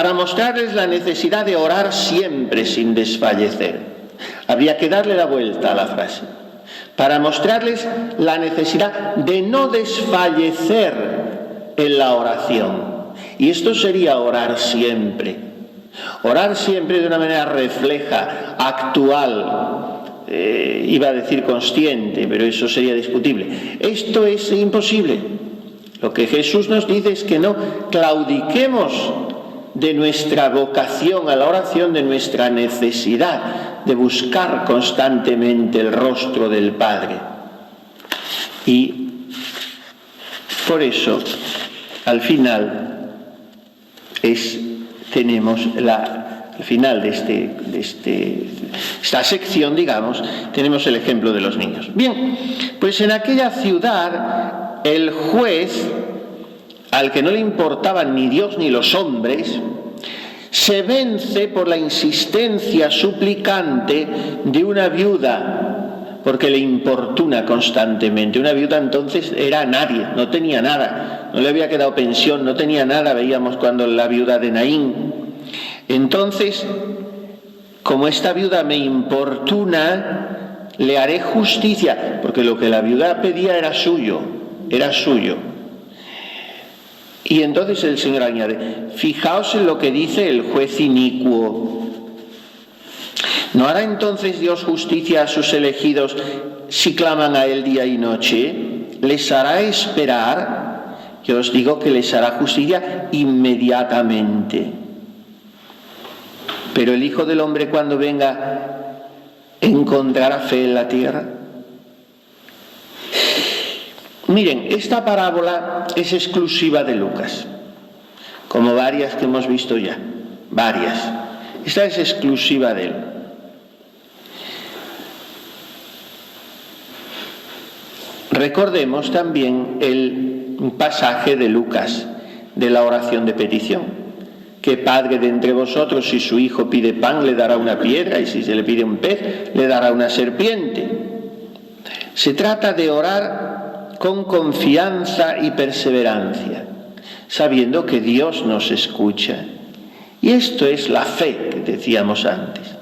para mostrarles la necesidad de orar siempre sin desfallecer. Habría que darle la vuelta a la frase. Para mostrarles la necesidad de no desfallecer en la oración. Y esto sería orar siempre. Orar siempre de una manera refleja, actual, iba a decir consciente, pero eso sería discutible. Esto es imposible. Lo que Jesús nos dice es que no claudiquemos de nuestra vocación a la oración, de nuestra necesidad de buscar constantemente el rostro del Padre. Y por eso, al final, tenemos al final de esta sección, digamos, tenemos el ejemplo de los niños. Bien, pues en aquella ciudad, el juez, al que no le importaban ni Dios ni los hombres, se vence por la insistencia suplicante de una viuda, porque le importuna constantemente. Una viuda entonces era nadie, no tenía nada, no le había quedado pensión, no tenía nada, veíamos cuando la viuda de Naín. Entonces, como esta viuda me importuna, le haré justicia, porque lo que la viuda pedía era suyo. Y entonces el Señor añade, fijaos en lo que dice el juez inicuo. ¿No hará entonces Dios justicia a sus elegidos si claman a Él día y noche? ¿Les hará esperar? Yo os digo que les hará justicia inmediatamente. Pero el Hijo del Hombre, cuando venga, ¿encontrará fe en la tierra? Miren, esta parábola es exclusiva de Lucas, como varias que hemos visto ya, varias. Esta es exclusiva de él. Recordemos también el pasaje de Lucas de la oración de petición. ¿Qué padre de entre vosotros, si su hijo pide pan, le dará una piedra, y si se le pide un pez, le dará una serpiente? Se trata de orar con confianza y perseverancia, sabiendo que Dios nos escucha. Y esto es la fe que decíamos antes.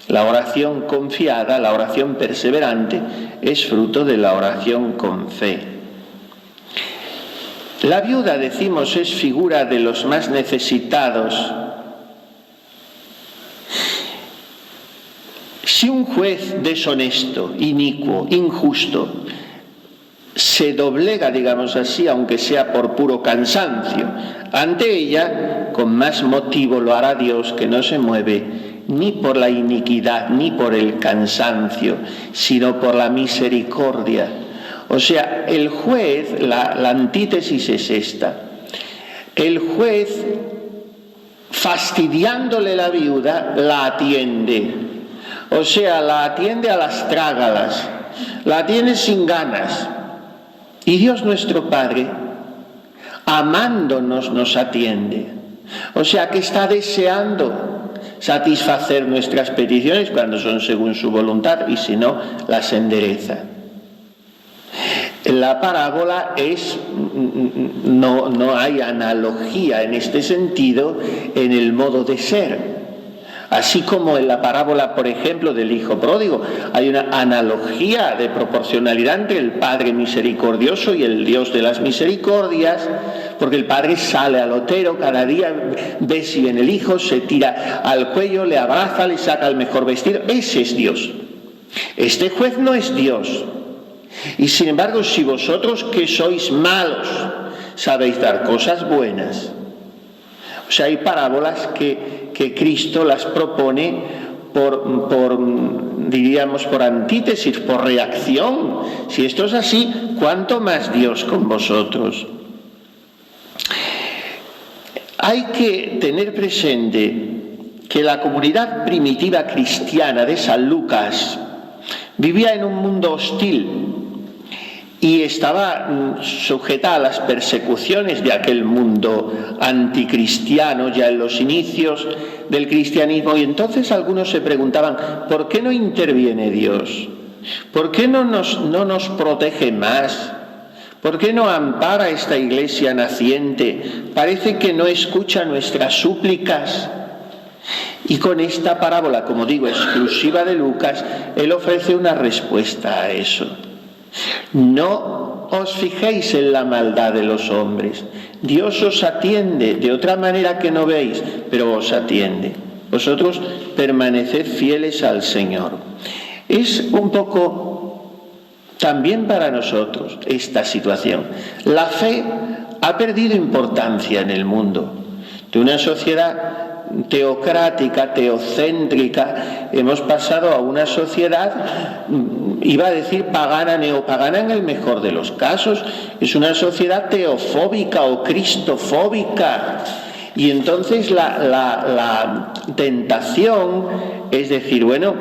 La oración confiada, la oración perseverante, es fruto de la oración con fe. La viuda, decimos, es figura de los más necesitados. Si un juez deshonesto, inicuo, injusto, se doblega, digamos así, aunque sea por puro cansancio, ante ella, con más motivo lo hará Dios, que no se mueve ni por la iniquidad ni por el cansancio, sino por la misericordia. O sea, el juez, la antítesis es esta. El juez, fastidiándole la viuda, la atiende. O sea, la atiende a las trágalas, la atiende sin ganas. Y Dios nuestro Padre, amándonos, nos atiende. O sea que está deseando satisfacer nuestras peticiones cuando son según su voluntad, y si no, las endereza. La parábola no hay analogía en este sentido en el modo de ser. Así como en la parábola, por ejemplo, del hijo pródigo, hay una analogía de proporcionalidad entre el Padre misericordioso y el Dios de las misericordias, porque el Padre sale al otero cada día, ve si viene el hijo, se tira al cuello, le abraza, le saca el mejor vestido. Ese es Dios. Este juez no es Dios. Y sin embargo, si vosotros que sois malos sabéis dar cosas buenas. O sea, hay parábolas que Cristo las propone diríamos, por antítesis, por reacción. Si esto es así, ¿cuánto más Dios con vosotros? Hay que tener presente que la comunidad primitiva cristiana de San Lucas vivía en un mundo hostil y estaba sujeta a las persecuciones de aquel mundo anticristiano ya en los inicios del cristianismo. Y entonces algunos se preguntaban, ¿por qué no interviene Dios? ¿Por qué no nos protege más? ¿Por qué no ampara esta iglesia naciente? Parece que no escucha nuestras súplicas. Y con esta parábola, como digo, exclusiva de Lucas, él ofrece una respuesta a eso. No os fijéis en la maldad de los hombres. Dios os atiende de otra manera que no veis, pero os atiende. Vosotros permaneced fieles al Señor. Es un poco también para nosotros esta situación. La fe ha perdido importancia en el mundo. De una sociedad teocrática, teocéntrica, hemos pasado a una sociedad, iba a decir pagana, neopagana en el mejor de los casos. Es una sociedad teofóbica o cristofóbica. Y entonces la tentación es decir, bueno,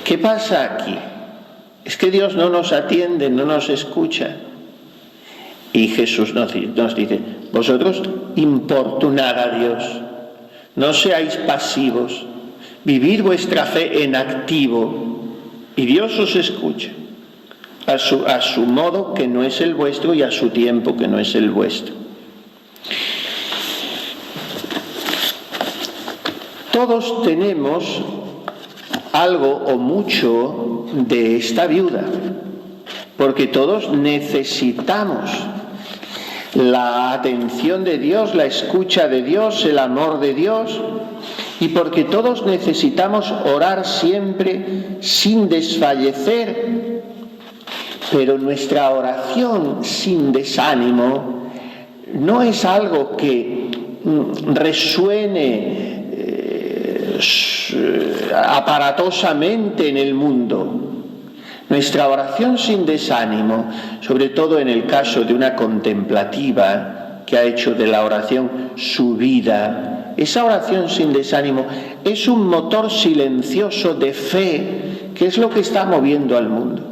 ¿qué pasa aquí? Es que Dios no nos atiende, no nos escucha. Y Jesús nos dice, vosotros importunad a Dios, no seáis pasivos, vivid vuestra fe en activo y Dios os escucha a su modo que no es el vuestro y a su tiempo que no es el vuestro. Todos tenemos algo o mucho de esta viuda, porque todos necesitamos la atención de Dios, la escucha de Dios, el amor de Dios, y porque todos necesitamos orar siempre sin desfallecer, pero nuestra oración sin desánimo no es algo que resuene aparatosamente en el mundo. Nuestra oración sin desánimo, sobre todo en el caso de una contemplativa que ha hecho de la oración su vida, esa oración sin desánimo es un motor silencioso de fe, que es lo que está moviendo al mundo.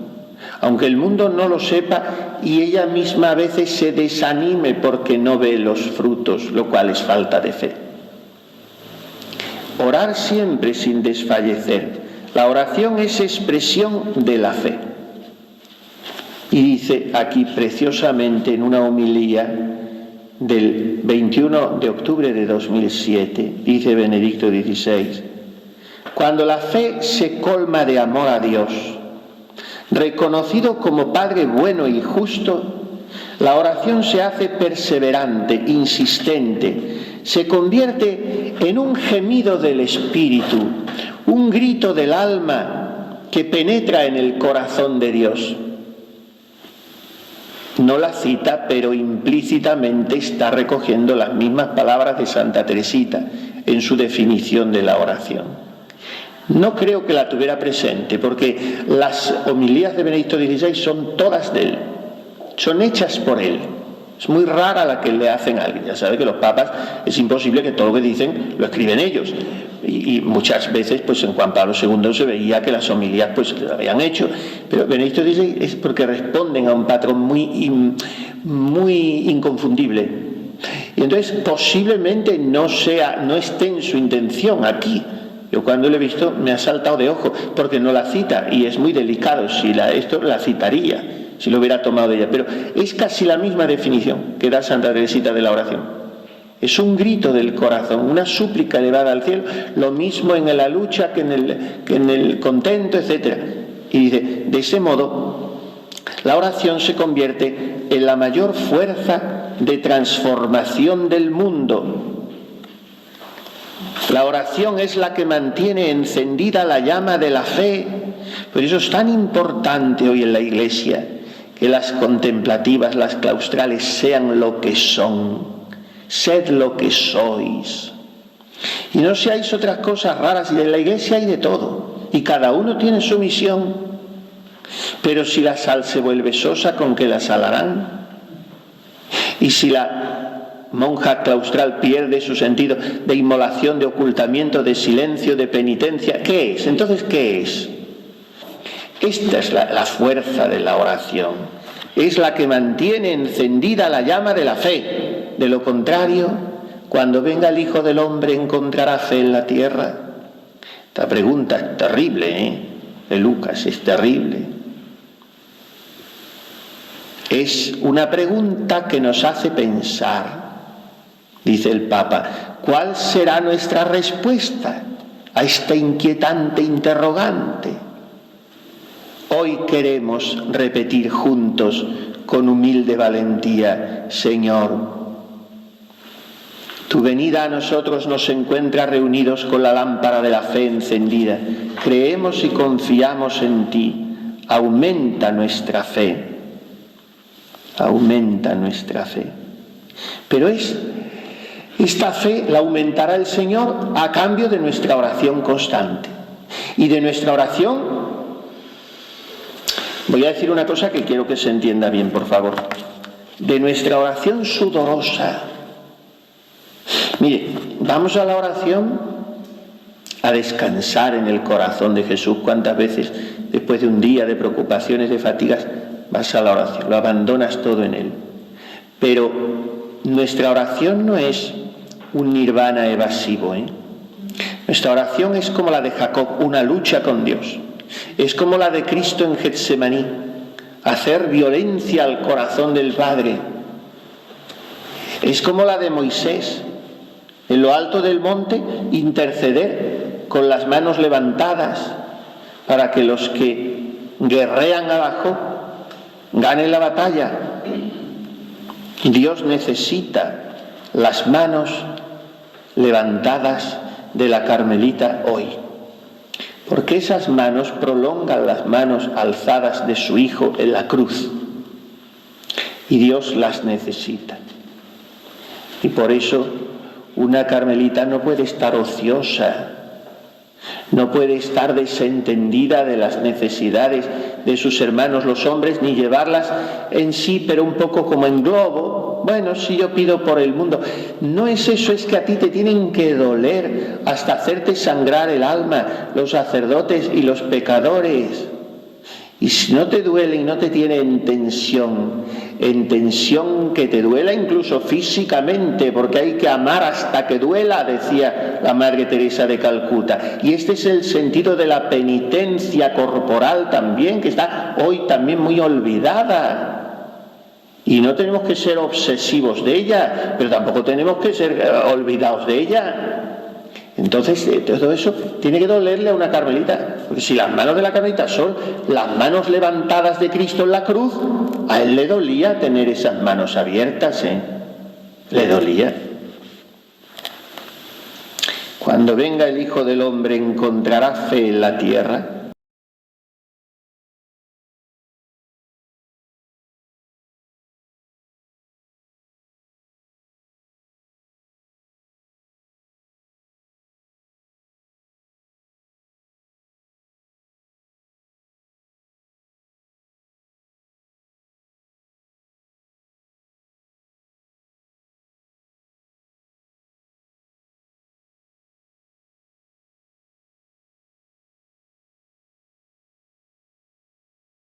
Aunque el mundo no lo sepa y ella misma a veces se desanime porque no ve los frutos, lo cual es falta de fe. Orar siempre sin desfallecer. La oración es expresión de la fe. Y dice aquí preciosamente en una homilía del 21 de octubre de 2007, dice Benedicto XVI, cuando la fe se colma de amor a Dios, reconocido como Padre bueno y justo, la oración se hace perseverante, insistente, se convierte en un gemido del espíritu, un grito del alma que penetra en el corazón de Dios. No la cita, pero implícitamente está recogiendo las mismas palabras de Santa Teresita en su definición de la oración. No creo que la tuviera presente, porque las homilías de Benedicto XVI son todas de él, son hechas por él. Es muy rara la que le hacen a alguien. Ya sabe que los papas es imposible que todo lo que dicen lo escriben ellos. Y muchas veces pues en Juan Pablo II se veía que las homilías pues lo habían hecho. Pero Benedicto XVI es porque responden a un patrón muy inconfundible. Y entonces posiblemente no esté en su intención aquí. Yo cuando lo he visto me ha saltado de ojo porque no la cita y es muy delicado. Esto la citaría si lo hubiera tomado de ella, pero es casi la misma definición que da Santa Teresita de la oración. Es un grito del corazón, una súplica elevada al cielo, lo mismo en la lucha que en el contento, etc. Y dice, de ese modo, la oración se convierte en la mayor fuerza de transformación del mundo. La oración es la que mantiene encendida la llama de la fe. Por eso es tan importante hoy en la Iglesia que las contemplativas, las claustrales, sean lo que son. Sed lo que sois. Y no seáis otras cosas raras. Y en la Iglesia hay de todo. Y cada uno tiene su misión. Pero si la sal se vuelve sosa, ¿con qué la salarán? Y si la monja claustral pierde su sentido de inmolación, de ocultamiento, de silencio, de penitencia, ¿qué es? Entonces, ¿qué es? Esta es la fuerza de la oración. Es la que mantiene encendida la llama de la fe. De lo contrario, cuando venga el Hijo del Hombre, ¿encontrará fe en la tierra? Esta pregunta es terrible, de Lucas, es terrible. Es una pregunta que nos hace pensar, dice el Papa. ¿Cuál será nuestra respuesta a esta inquietante interrogante? Hoy queremos repetir juntos con humilde valentía: Señor, tu venida a nosotros nos encuentra reunidos con la lámpara de la fe encendida. Creemos y confiamos en ti. Aumenta nuestra fe. Aumenta nuestra fe. Pero esta fe la aumentará el Señor a cambio de nuestra oración constante. Y de nuestra oración, voy a decir una cosa que quiero que se entienda bien, por favor. De nuestra oración sudorosa. Mire, vamos a la oración a descansar en el corazón de Jesús. ¿Cuántas veces, después de un día de preocupaciones, de fatigas, vas a la oración, lo abandonas todo en Él? Pero nuestra oración no es un nirvana evasivo, Nuestra oración es como la de Jacob, una lucha con Dios. Es como la de Cristo en Getsemaní, hacer violencia al corazón del Padre. Es como la de Moisés, en lo alto del monte, interceder con las manos levantadas para que los que guerrean abajo ganen la batalla. Dios necesita las manos levantadas de la Carmelita hoy, porque esas manos prolongan las manos alzadas de su Hijo en la cruz, y Dios las necesita. Y por eso una carmelita no puede estar ociosa, no puede estar desentendida de las necesidades de sus hermanos los hombres, ni llevarlas en sí, pero un poco como en globo. Bueno, si yo pido por el mundo. No es eso, es que a ti te tienen que doler hasta hacerte sangrar el alma, los sacerdotes y los pecadores. Y si no te duele y no te tiene en tensión que te duela incluso físicamente, porque hay que amar hasta que duela, decía la Madre Teresa de Calcuta. Y este es el sentido de la penitencia corporal también, que está hoy también muy olvidada. Y no tenemos que ser obsesivos de ella, pero tampoco tenemos que ser olvidados de ella. Entonces, todo eso tiene que dolerle a una carmelita, porque si las manos de la carmelita son las manos levantadas de Cristo en la cruz, a él le dolía tener esas manos abiertas, le dolía. Cuando venga el Hijo del Hombre, ¿encontrará fe en la tierra?